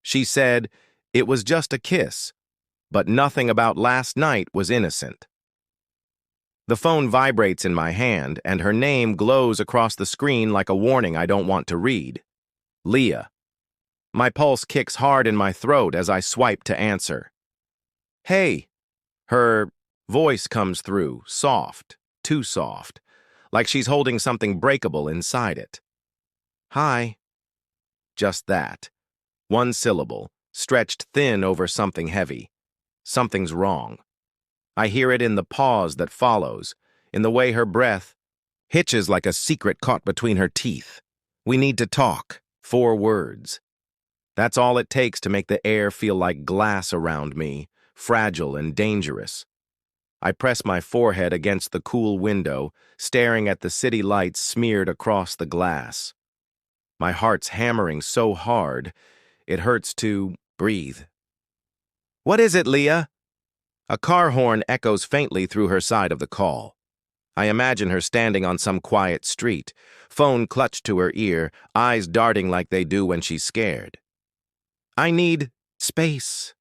She said, "It was just a kiss," but nothing about last night was innocent. The phone vibrates in my hand, and her name glows across the screen like a warning I don't want to read. Leah. My pulse kicks hard in my throat as I swipe to answer. "Hey." Her voice comes through, soft, too soft, like she's holding something breakable inside it. "Hi." Just that. One syllable, stretched thin over something heavy. Something's wrong. I hear it in the pause that follows, in the way her breath hitches like a secret caught between her teeth. "We need to talk." 4 words. That's all it takes to make the air feel like glass around me, fragile and dangerous. I press my forehead against the cool window, staring at the city lights smeared across the glass. My heart's hammering so hard, it hurts to breathe. "What is it, Leah?" A car horn echoes faintly through her side of the call. I imagine her standing on some quiet street, phone clutched to her ear, eyes darting like they do when she's scared. "I need space."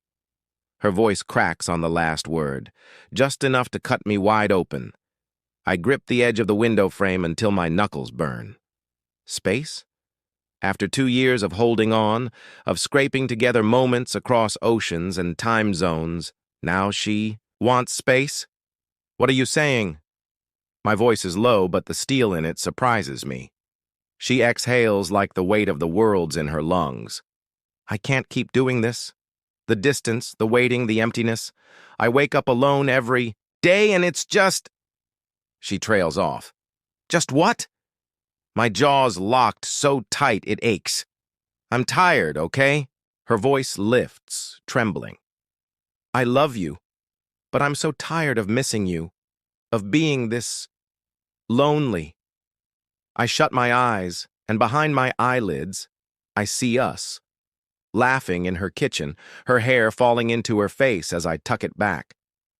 Her voice cracks on the last word, just enough to cut me wide open. I grip the edge of the window frame until my knuckles burn. Space? After 2 years of holding on, of scraping together moments across oceans and time zones, now she wants space? "What are you saying?" My voice is low, but the steel in it surprises me. She exhales like the weight of the world's in her lungs. "I can't keep doing this. The distance, the waiting, the emptiness. I wake up alone every day and it's just—" She trails off. "Just what?" My jaw's locked so tight it aches. "I'm tired, okay?" Her voice lifts, trembling. "I love you, but I'm so tired of missing you, of being this lonely." I shut my eyes, and behind my eyelids, I see us, laughing in her kitchen, her hair falling into her face as I tuck it back,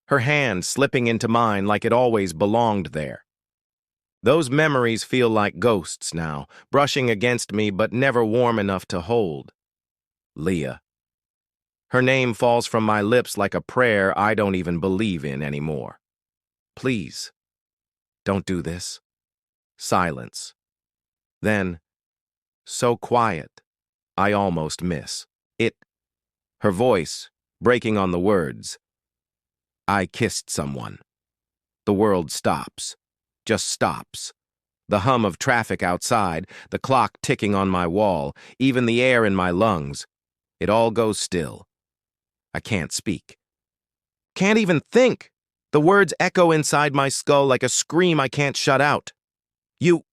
her hand slipping into mine like it always belonged there. Those memories feel like ghosts now, brushing against me but never warm enough to hold. Leah. Her name falls from my lips like a prayer I don't even believe in anymore. "Please, don't do this." Silence. Then, so quiet, I almost miss it. Her voice, breaking on the words. "I kissed someone." The world stops. Just stops. The hum of traffic outside, the clock ticking on my wall, even the air in my lungs. It all goes still. I can't speak. Can't even think. The words echo inside my skull like a scream I can't shut out. "You...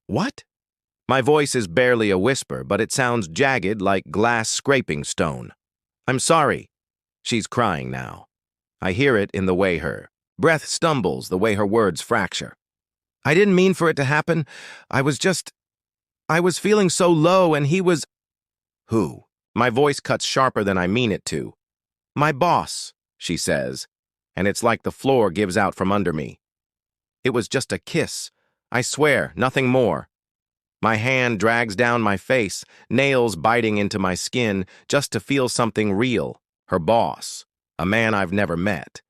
what?" My voice is barely a whisper, but it sounds jagged like glass scraping stone. "I'm sorry." She's crying now. I hear it in the way her breath stumbles, the way her words fracture. "I didn't mean for it to happen. I was feeling so low and he was—" "Who?" My voice cuts sharper than I mean it to. "My boss," she says, and it's like the floor gives out from under me. "It was just a kiss. I swear, nothing more." My hand drags down my face, nails biting into my skin, just to feel something real. Her boss. A man I've never met.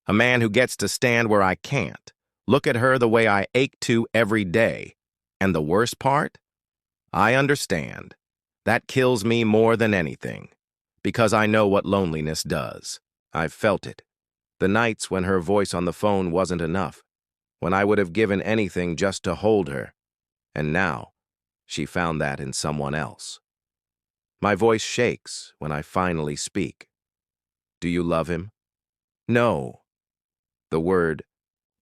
A man who gets to stand where I can't. Look at her the way I ache to every day. And the worst part? I understand. That kills me more than anything. Because I know what loneliness does. I've felt it. The nights when her voice on the phone wasn't enough. When I would have given anything just to hold her. And now, she found that in someone else. My voice shakes when I finally speak. "Do you love him?" "No." The word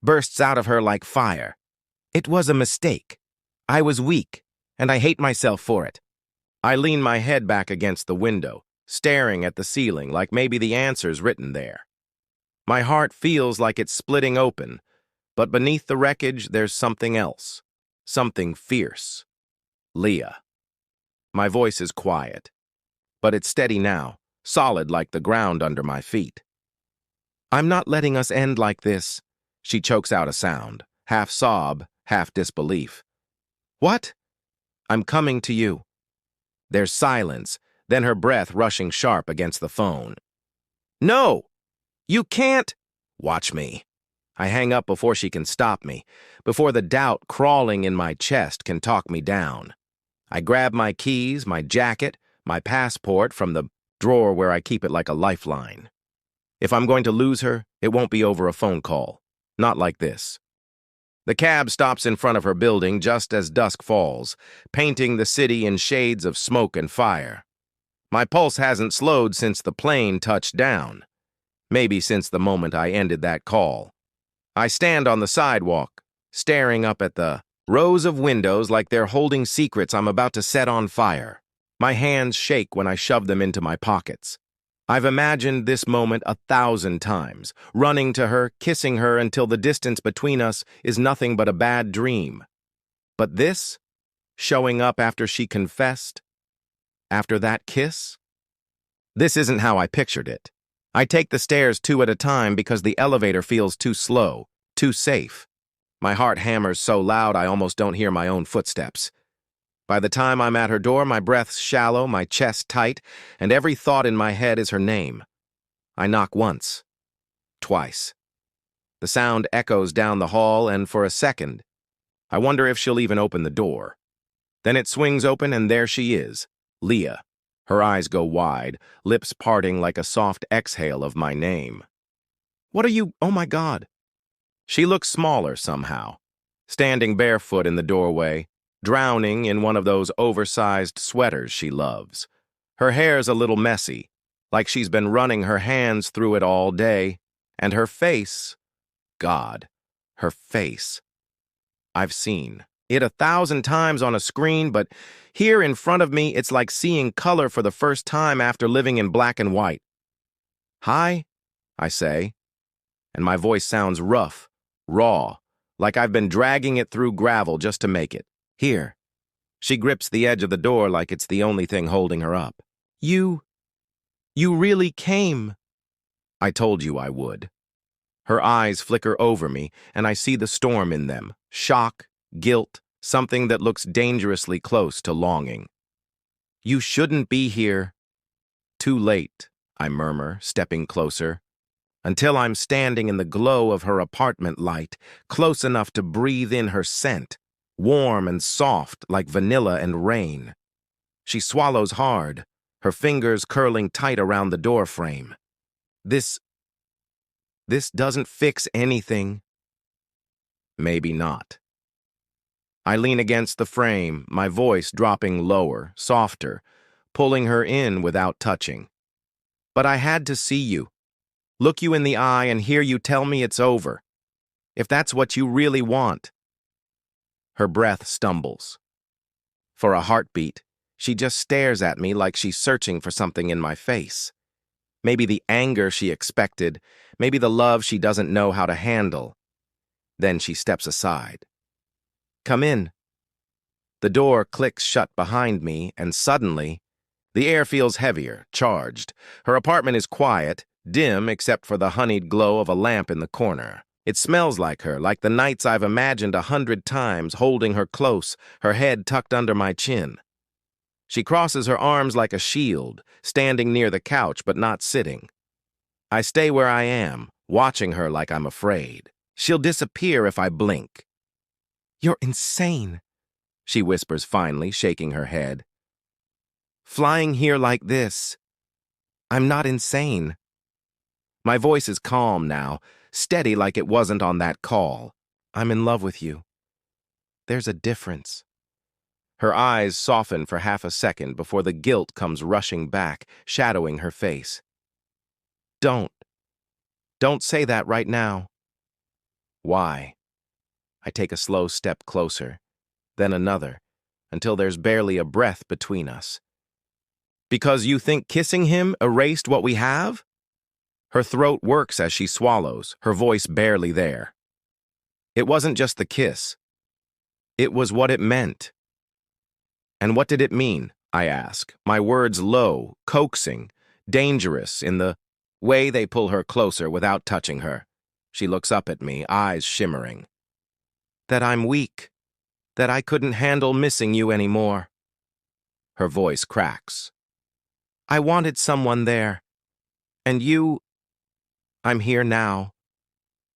bursts out of her like fire. "It was a mistake. I was weak, and I hate myself for it." I lean my head back against the window, staring at the ceiling like maybe the answer's written there. My heart feels like it's splitting open, but beneath the wreckage there's something else. Something fierce. Leah. My voice is quiet, but it's steady now, solid like the ground under my feet. "I'm not letting us end like this." She chokes out a sound, half sob, half disbelief. "What?" "I'm coming to you." There's silence, then her breath rushing sharp against the phone. "No! You can't!" "Watch me." I hang up before she can stop me, before the doubt crawling in my chest can talk me down. I grab my keys, my jacket, my passport from the drawer where I keep it like a lifeline. If I'm going to lose her, it won't be over a phone call. Not like this. The cab stops in front of her building just as dusk falls, painting the city in shades of smoke and fire. My pulse hasn't slowed since the plane touched down. Maybe since the moment I ended that call. I stand on the sidewalk, staring up at the rows of windows like they're holding secrets I'm about to set on fire. My hands shake when I shove them into my pockets. I've imagined this moment 1,000 times, running to her, kissing her until the distance between us is nothing but a bad dream. But this, showing up after she confessed, after that kiss? This isn't how I pictured it. I take the stairs 2 at a time because the elevator feels too slow, too safe. My heart hammers so loud I almost don't hear my own footsteps. By the time I'm at her door, my breath's shallow, my chest tight, and every thought in my head is her name. I knock once, twice. The sound echoes down the hall, and for a second, I wonder if she'll even open the door. Then it swings open, and there she is, Leah. Her eyes go wide, lips parting like a soft exhale of my name. "What are you? Oh my God." She looks smaller somehow, standing barefoot in the doorway, drowning in one of those oversized sweaters she loves. Her hair's a little messy, like she's been running her hands through it all day, and her face, God, her face. I've seen it 1,000 times on a screen, but here in front of me, it's like seeing color for the first time after living in black and white. "Hi," I say, and my voice sounds rough, raw, like I've been dragging it through gravel just to make it. "Here." She grips the edge of the door like it's the only thing holding her up. You really came." "I told you I would." Her eyes flicker over me, and I see the storm in them. Shock, guilt, something that looks dangerously close to longing. "You shouldn't be here." "Too late," I murmur, stepping closer, until I'm standing in the glow of her apartment light, close enough to breathe in her scent, warm and soft like vanilla and rain. She swallows hard, her fingers curling tight around the doorframe. This doesn't fix anything." "Maybe not." I lean against the frame, my voice dropping lower, softer, pulling her in without touching. "But I had to see you, look you in the eye and hear you tell me it's over. If that's what you really want." Her breath stumbles. For a heartbeat, she just stares at me like she's searching for something in my face. Maybe the anger she expected, maybe the love she doesn't know how to handle. Then she steps aside. "Come in." The door clicks shut behind me, and suddenly, the air feels heavier, charged. Her apartment is quiet, dim except for the honeyed glow of a lamp in the corner. It smells like her, like the nights I've imagined 100 times, holding her close, her head tucked under my chin. She crosses her arms like a shield, standing near the couch but not sitting. I stay where I am, watching her like I'm afraid. She'll disappear if I blink. "You're insane," she whispers finally, shaking her head. "Flying here like this. I'm not insane." My voice is calm now, steady like it wasn't on that call. "I'm in love with you. There's a difference." Her eyes soften for half a second before the guilt comes rushing back, shadowing her face. Don't say that right now." "Why?" I take a slow step closer, then another, until there's barely a breath between us. "Because you think kissing him erased what we have?" Her throat works as she swallows, her voice barely there. "It wasn't just the kiss. It was what it meant." "And what did it mean?" I ask, my words low, coaxing, dangerous in the way they pull her closer without touching her. She looks up at me, eyes shimmering. "That I'm weak. That I couldn't handle missing you anymore." Her voice cracks. I wanted someone there. And you, I'm here now.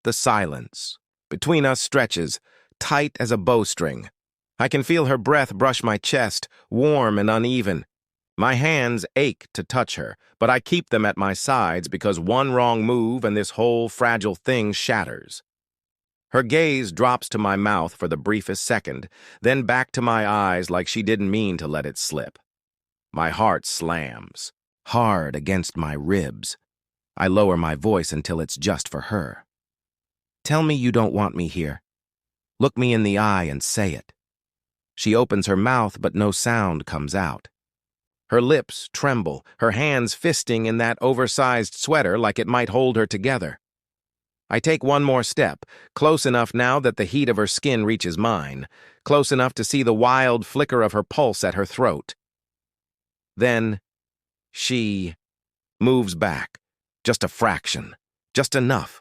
The silence between us stretches, tight as a bowstring. I can feel her breath brush my chest, warm and uneven. My hands ache to touch her, but I keep them at my sides because one wrong move and this whole fragile thing shatters. Her gaze drops to my mouth for the briefest second, then back to my eyes like she didn't mean to let it slip. My heart slams, hard against my ribs. I lower my voice until it's just for her. Tell me you don't want me here. Look me in the eye and say it. She opens her mouth, but no sound comes out. Her lips tremble, her hands fisting in that oversized sweater like it might hold her together. I take one more step, close enough now that the heat of her skin reaches mine, close enough to see the wild flicker of her pulse at her throat. Then, she moves back, just a fraction, just enough.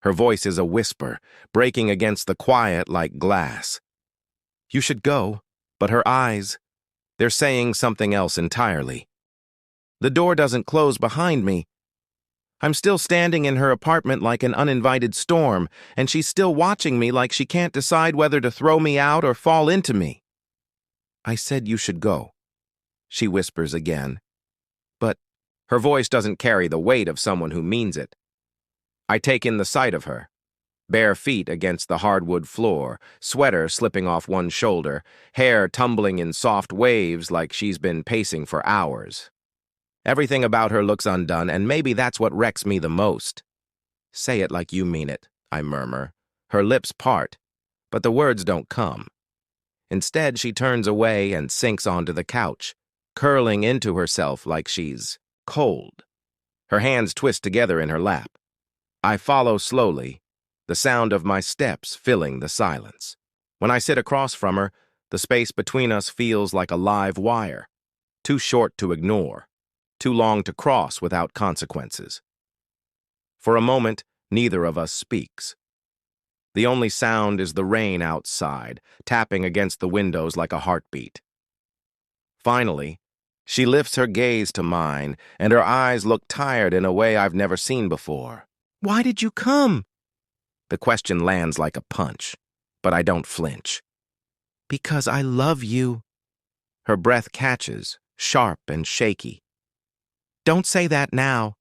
Her voice is a whisper, breaking against the quiet like glass. You should go, but her eyes, they're saying something else entirely. The door doesn't close behind me. I'm still standing in her apartment like an uninvited storm, and she's still watching me like she can't decide whether to throw me out or fall into me. I said you should go, she whispers again. But her voice doesn't carry the weight of someone who means it. I take in the sight of her. Bare feet against the hardwood floor, sweater slipping off one shoulder, hair tumbling in soft waves like she's been pacing for hours. Everything about her looks undone, and maybe that's what wrecks me the most. Say it like you mean it, I murmur. Her lips part, but the words don't come. Instead, she turns away and sinks onto the couch, curling into herself like she's cold. Her hands twist together in her lap. I follow slowly, the sound of my steps filling the silence. When I sit across from her, the space between us feels like a live wire, too short to ignore, too long to cross without consequences. For a moment, neither of us speaks. The only sound is the rain outside, tapping against the windows like a heartbeat. Finally, she lifts her gaze to mine, and her eyes look tired in a way I've never seen before. Why did you come? The question lands like a punch, but I don't flinch. Because I love you. Her breath catches, sharp and shaky. Don't say that now.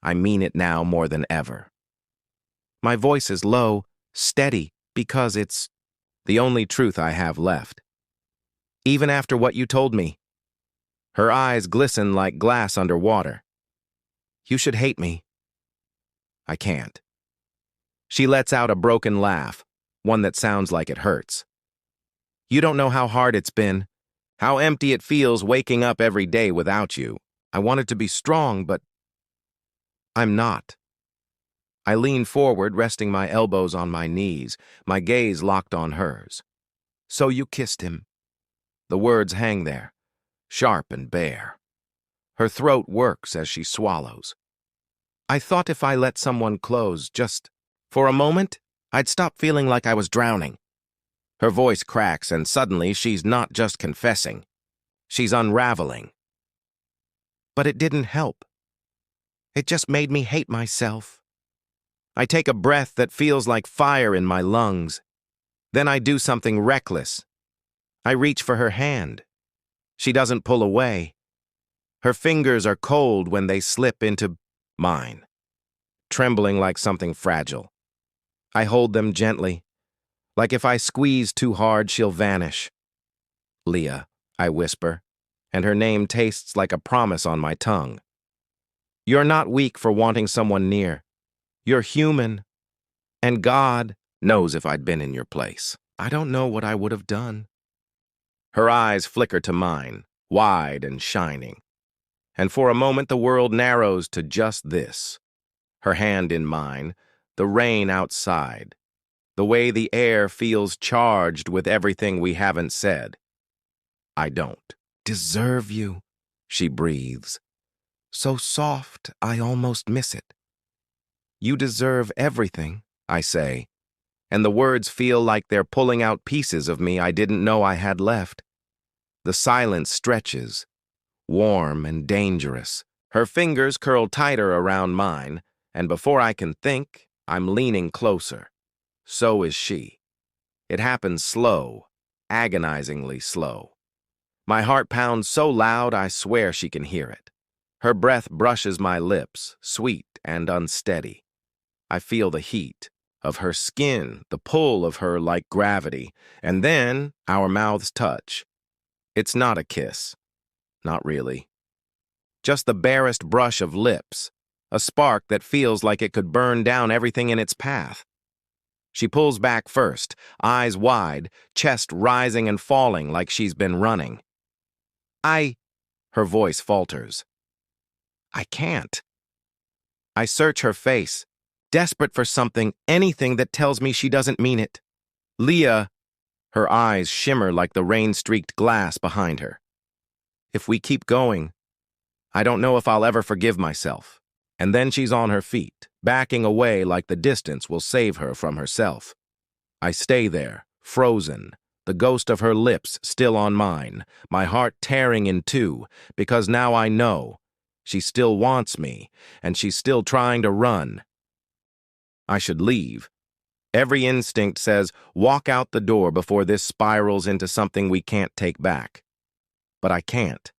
I mean it now more than ever. My voice is low, steady, because it's the only truth I have left. Even after what you told me. Her eyes glisten like glass underwater. You should hate me. I can't. She lets out a broken laugh, one that sounds like it hurts. You don't know how hard it's been, how empty it feels waking up every day without you. I wanted to be strong, but I'm not. I lean forward, resting my elbows on my knees, my gaze locked on hers. So you kissed him. The words hang there, sharp and bare. Her throat works as she swallows. I thought if I let someone close, just for a moment, I'd stop feeling like I was drowning. Her voice cracks, and suddenly she's not just confessing. She's unraveling. But it didn't help. It just made me hate myself. I take a breath that feels like fire in my lungs. Then I do something reckless. I reach for her hand. She doesn't pull away. Her fingers are cold when they slip into mine, trembling like something fragile. I hold them gently, like if I squeeze too hard, she'll vanish. Leah, I whisper, and her name tastes like a promise on my tongue. You're not weak for wanting someone near. You're human, and God knows if I'd been in your place. I don't know what I would have done. Her eyes flicker to mine, wide and shining. And for a moment the world narrows to just this. Her hand in mine, the rain outside, the way the air feels charged with everything we haven't said. I don't deserve you, she breathes. So soft, I almost miss it. You deserve everything, I say, and the words feel like they're pulling out pieces of me I didn't know I had left. The silence stretches, warm and dangerous. Her fingers curl tighter around mine, and before I can think, I'm leaning closer. So is she. It happens slow, agonizingly slow. My heart pounds so loud I swear she can hear it. Her breath brushes my lips, sweet and unsteady. I feel the heat of her skin, the pull of her like gravity, and then our mouths touch. It's not a kiss. Not really. Just the barest brush of lips, a spark that feels like it could burn down everything in its path. She pulls back first, eyes wide, chest rising and falling like she's been running. Her voice falters. I can't. I search her face, desperate for something, anything that tells me she doesn't mean it. Leah, her eyes shimmer like the rain-streaked glass behind her. If we keep going, I don't know if I'll ever forgive myself. And then she's on her feet, backing away like the distance will save her from herself. I stay there, frozen, the ghost of her lips still on mine, my heart tearing in two, because now I know she still wants me, and she's still trying to run. I should leave. Every instinct says, walk out the door before this spirals into something we can't take back. But I can't.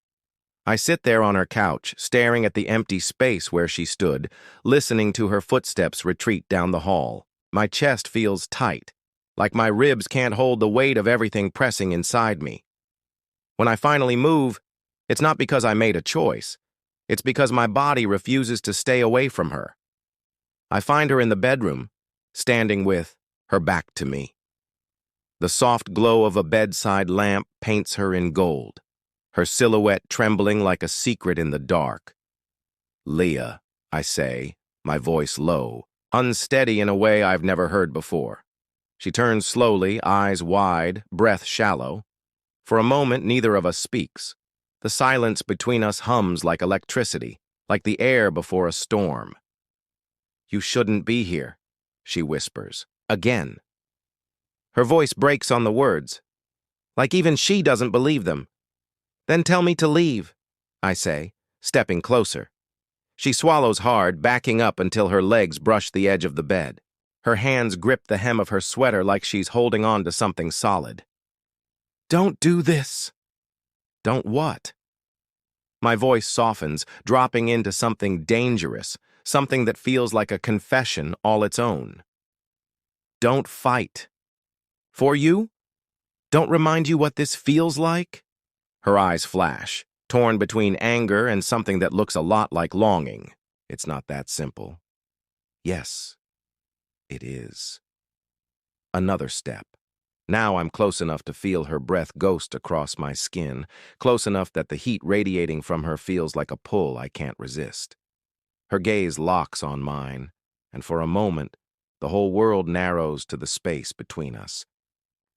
I sit there on her couch, staring at the empty space where she stood, listening to her footsteps retreat down the hall. My chest feels tight, like my ribs can't hold the weight of everything pressing inside me. When I finally move, it's not because I made a choice. It's because my body refuses to stay away from her. I find her in the bedroom, standing with her back to me. The soft glow of a bedside lamp paints her in gold, her silhouette trembling like a secret in the dark. Leah, I say, my voice low, unsteady in a way I've never heard before. She turns slowly, eyes wide, breath shallow. For a moment, neither of us speaks. The silence between us hums like electricity, like the air before a storm. You shouldn't be here, she whispers, again. Her voice breaks on the words, like even she doesn't believe them. Then tell me to leave, I say, stepping closer. She swallows hard, backing up until her legs brush the edge of the bed. Her hands grip the hem of her sweater like she's holding on to something solid. Don't do this. Don't what? My voice softens, dropping into something dangerous, something that feels like a confession all its own. Don't fight. For you? Don't remind you what this feels like? Her eyes flash, torn between anger and something that looks a lot like longing. It's not that simple. Yes, it is. Another step. Now I'm close enough to feel her breath ghost across my skin, close enough that the heat radiating from her feels like a pull I can't resist. Her gaze locks on mine, and for a moment, the whole world narrows to the space between us.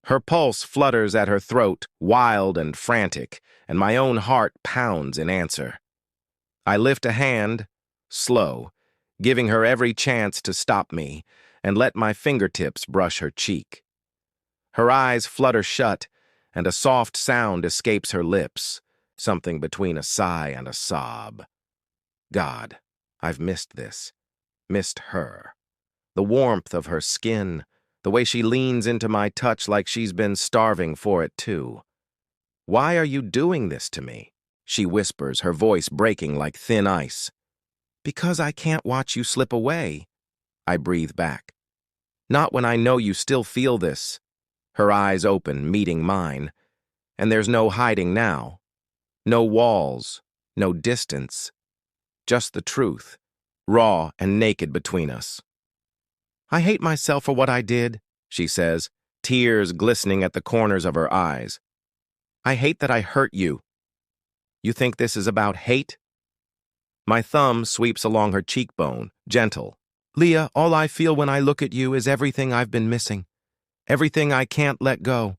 Her pulse flutters at her throat, wild and frantic, and my own heart pounds in answer. I lift a hand, slow, giving her every chance to stop me, and let my fingertips brush her cheek. Her eyes flutter shut, and a soft sound escapes her lips, something between a sigh and a sob. God, I've missed this. Missed her. The warmth of her skin, the way she leans into my touch like she's been starving for it too. Why are you doing this to me? She whispers, her voice breaking like thin ice. Because I can't watch you slip away, I breathe back. Not when I know you still feel this. Her eyes open, meeting mine. And there's no hiding now. No walls, no distance. Just the truth, raw and naked between us. I hate myself for what I did, she says, tears glistening at the corners of her eyes. I hate that I hurt you. You think this is about hate? My thumb sweeps along her cheekbone, gentle. Leah, all I feel when I look at you is everything I've been missing. Everything I can't let go.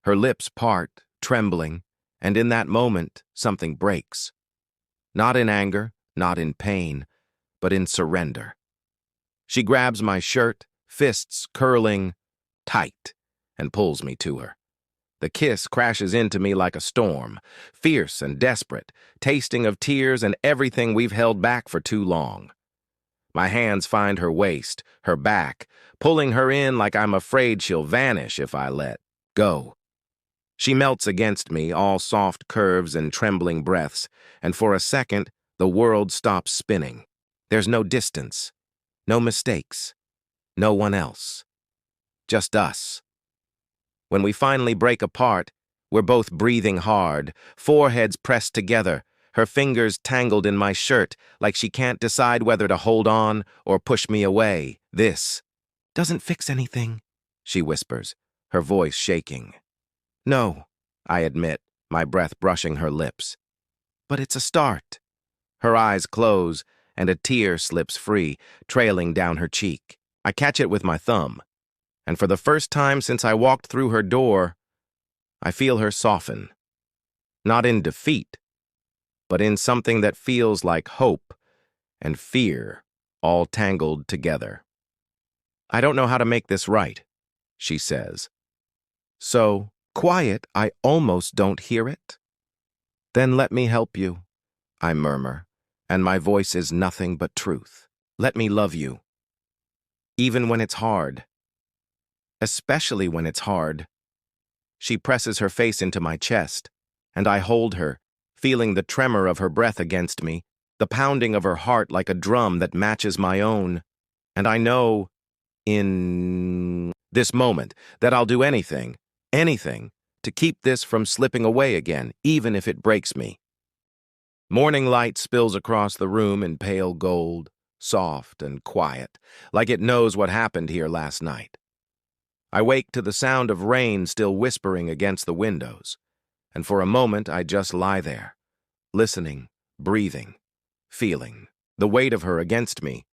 Her lips part, trembling, and in that moment, something breaks. Not in anger, not in pain, but in surrender. She grabs my shirt, fists curling tight, and pulls me to her. The kiss crashes into me like a storm, fierce and desperate, tasting of tears and everything we've held back for too long. My hands find her waist, her back, pulling her in like I'm afraid she'll vanish if I let go. She melts against me, all soft curves and trembling breaths, and for a second, the world stops spinning. There's no distance, no mistakes, no one else. Just us. When we finally break apart, we're both breathing hard, foreheads pressed together, her fingers tangled in my shirt like she can't decide whether to hold on or push me away. This doesn't fix anything, she whispers, her voice shaking. No, I admit, my breath brushing her lips. But it's a start. Her eyes close, and a tear slips free, trailing down her cheek. I catch it with my thumb, and for the first time since I walked through her door, I feel her soften. Not in defeat, but in something that feels like hope and fear all tangled together. I don't know how to make this right, she says. So quiet, I almost don't hear it. Then let me help you, I murmur, and my voice is nothing but truth. Let me love you. Even when it's hard. Especially when it's hard. She presses her face into my chest, and I hold her, feeling the tremor of her breath against me, the pounding of her heart like a drum that matches my own. And I know, in this moment, that I'll do anything, to keep this from slipping away again, even if it breaks me. Morning light spills across the room in pale gold, soft and quiet, like it knows what happened here last night. I wake to the sound of rain still whispering against the windows, and for a moment I just lie there, listening, breathing, feeling the weight of her against me.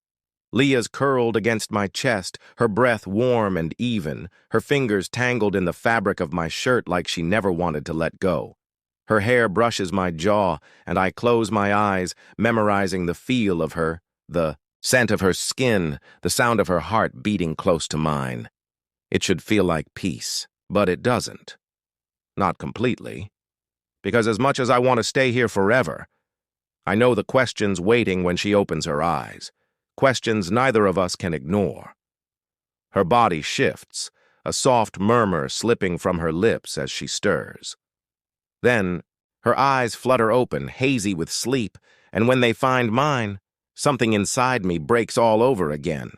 Leah's curled against my chest, her breath warm and even, her fingers tangled in the fabric of my shirt like she never wanted to let go. Her hair brushes my jaw, and I close my eyes, memorizing the feel of her, the scent of her skin, the sound of her heart beating close to mine. It should feel like peace, but it doesn't. Not completely. Because as much as I want to stay here forever, I know the questions waiting when she opens her eyes. Questions neither of us can ignore. Her body shifts, a soft murmur slipping from her lips as she stirs. Then, her eyes flutter open, hazy with sleep, and when they find mine, something inside me breaks all over again.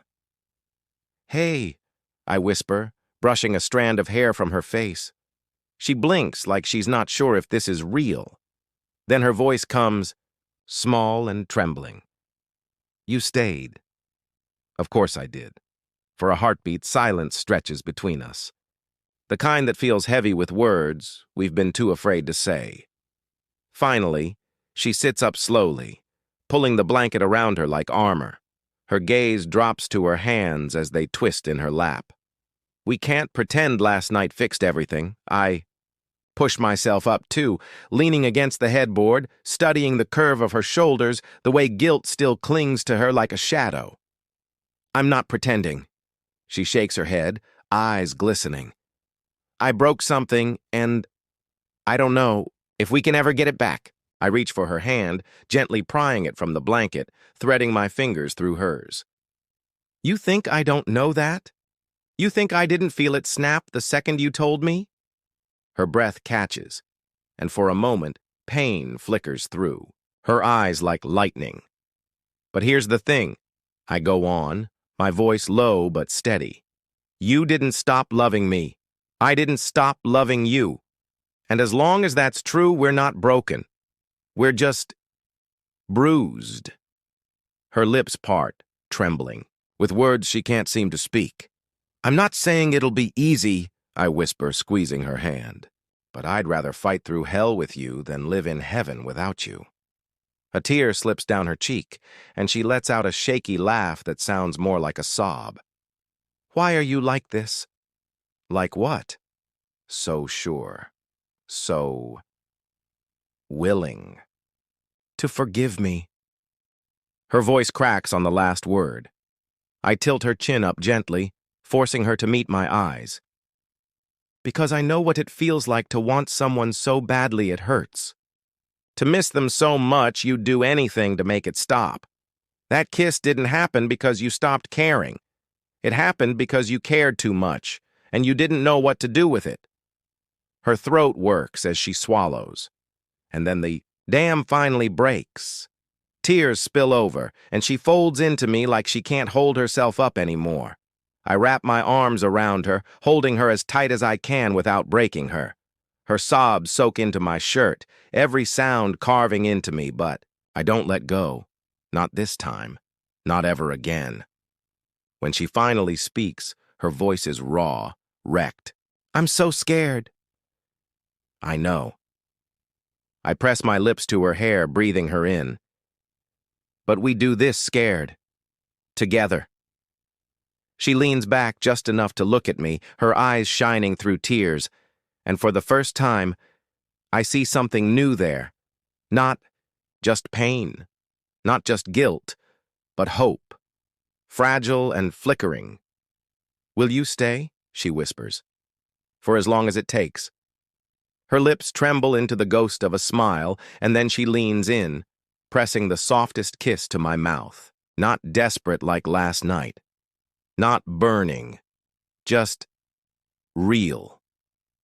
"Hey," I whisper, brushing a strand of hair from her face. She blinks like she's not sure if this is real. Then her voice comes, small and trembling. "You stayed." Of course I did. For a heartbeat, silence stretches between us. The kind that feels heavy with words we've been too afraid to say. Finally, she sits up slowly, pulling the blanket around her like armor. Her gaze drops to her hands as they twist in her lap. "We can't pretend last night fixed everything." I push myself up too, leaning against the headboard, studying the curve of her shoulders, the way guilt still clings to her like a shadow. "I'm not pretending." She shakes her head, eyes glistening. "I broke something, and I don't know if we can ever get it back." I reach for her hand, gently prying it from the blanket, threading my fingers through hers. "You think I don't know that? You think I didn't feel it snap the second you told me?" Her breath catches, and for a moment, pain flickers through, her eyes like lightning. "But here's the thing," I go on, my voice low but steady. "You didn't stop loving me. I didn't stop loving you. And as long as that's true, we're not broken. We're just bruised." Her lips part, trembling, with words she can't seem to speak. "I'm not saying it'll be easy," I whisper, squeezing her hand. "But I'd rather fight through hell with you than live in heaven without you." A tear slips down her cheek, and she lets out a shaky laugh that sounds more like a sob. "Why are you like this?" "Like what?" "So sure. So willing. To forgive me." Her voice cracks on the last word. I tilt her chin up gently, forcing her to meet my eyes. Because I know what it feels like to want someone so badly it hurts. To miss them so much you'd do anything to make it stop. That kiss didn't happen because you stopped caring. It happened because you cared too much, and you didn't know what to do with it. Her throat works as she swallows, and then the dam finally breaks. Tears spill over, and she folds into me like she can't hold herself up anymore. I wrap my arms around her, holding her as tight as I can without breaking her. Her sobs soak into my shirt, every sound carving into me, but I don't let go. Not this time. Not ever again. When she finally speaks, her voice is raw, wrecked. "I'm so scared." I know. I press my lips to her hair, breathing her in. But we do this scared. Together. She leans back just enough to look at me, her eyes shining through tears, and for the first time, I see something new there. Not just pain, not just guilt, but hope. Fragile and flickering. "Will you stay?" she whispers. "For as long as it takes." Her lips tremble into the ghost of a smile, and then she leans in, pressing the softest kiss to my mouth. Not desperate like last night. Not burning. Just real.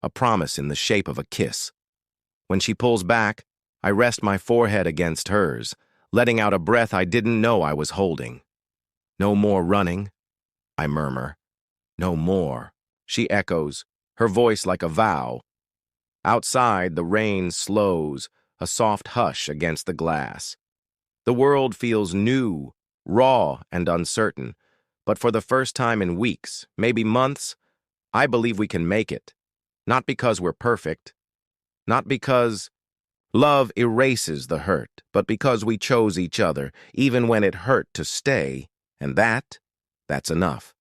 A promise in the shape of a kiss. When she pulls back, I rest my forehead against hers, letting out a breath I didn't know I was holding. "No more running," I murmur. "No more," she echoes, her voice like a vow. Outside, the rain slows, a soft hush against the glass. The world feels new, raw, and uncertain, but for the first time in weeks, maybe months, I believe we can make it. Not because we're perfect, not because love erases the hurt, but because we chose each other, even when it hurt to stay, and that's enough.